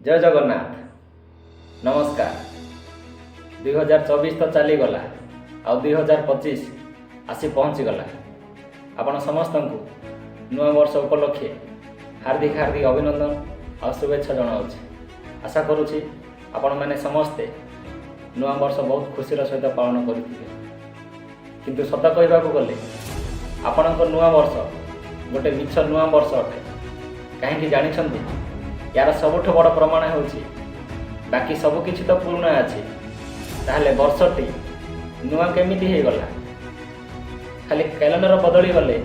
जय जगन्नाथ नमस्कार। 2024 तो चलीगला आ 2025 आसी पहुँचीगला। आपण समस्त को नुआ वर्ष उपलक्षे हार्दिक हार्दिक अभिनंदन और शुभेच्छा जनाऊँ। आशा करुँची आपण मैंने समस्ते नुआ वर्ष बहुत खुशीर सहित पालन करेंगे। किंतु सत कहवाक गले आपण नुआ वर्ष गोटे मिछ नुआ वर्ष अटे। कहीं जानी यार सबुठ बड़ प्रमाण होची बाकी सबकि तो पुराणा अच्छी ताहले वर्षटी नुआ केमिति हो गला। खाली कैलेंडर बदली गले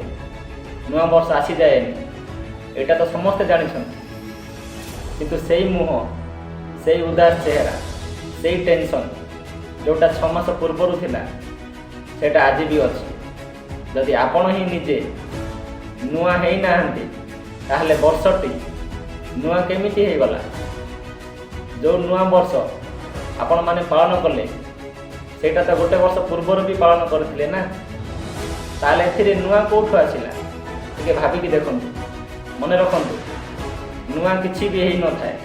नुआ वर्ष आसी जाएनि एटा तो समस्ते जानिछन्ति। किंतु सेई मुह सेई उदास चेहरा सेई टेंशन जोटा 6 मास पूर्वर थिला सेटा आज भी अच्छी। जदि आपण ही निजे नुआ है नाहंती ताहले वर्षटी नुआ केमिति हो गला। जो नुआ वर्ष आपण माने पालन कले सेटा तो गोटे वर्ष पूर्वर भी पालन करथिले ना। ताले एथिरे नुआ कोठु आसिला टिके भाबिकी देखंतु मने रखंतु। नुआ किछि भी हेई न थाए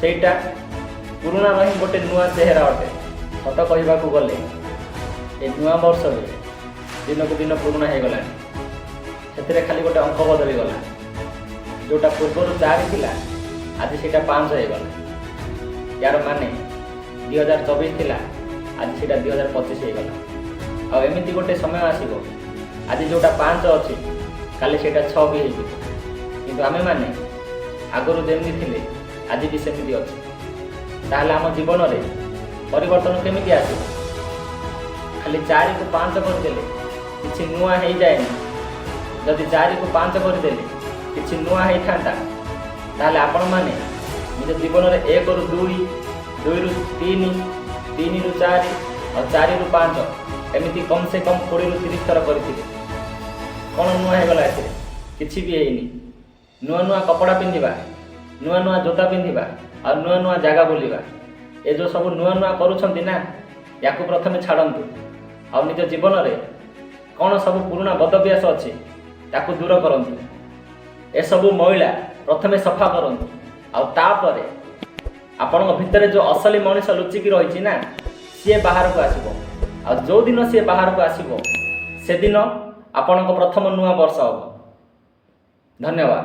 सेटा पुराना रही गोटे नुआ चेहरा अटे। सत कहवाक गले ए नुआ वर्ष दिन को दिन पुराना हो गला। से खाली गोटे अंक बदली गला। जोटा पूर्वर 4 थिला आज सेटा 5 हो गला। यार माने 2024 थिला आज सेटा 2025 हो गला। आ एमिति गोटे समय आसीबो आज जोटा 5 अछि काले सेटा 6 भी हो। किंतु आमे माने आगरु जेमि थिले आज भी सेमिति अछि। ताहले आम जीवन रे परिवर्तन केमिति आसीबो। खाली 4 को 5 कर देले किछि नुआ हेई जाएनि। जदि 4 को 5 कर देले किछि नुआ हेई थांता ताहले आपण माने निज जीवन रे 1 रु 2 2 रु 3 3 रु 4 और 4 रु 5 एमिति कम से कम 20 रु 30 थर करथिले। कोन नुआ हे गला एते किछि भी हेइनी। नुआ नुआ कपड़ा पिंधिबा नुआ नुआ जोता पिंधिबा और नुआ नुआ जागा बुलिबा ए जो सब नुआ नुआ करूछंती ना याकु प्रथमे छाड़ंतु और निज जीवन रे कोन सब पुराना बदअभ्यास अछि ताकु दूर करंतु। ए सब महिला प्रथमे सफा करंतु और तापरे आपण भितर जो असली मनुष्य लुचिकी रही ना सी बाहर को आसीबो। और जो दिन सी बाहर को आसीबो से दिन आपण प्रथम नुआ वर्ष हबो। धन्यवाद।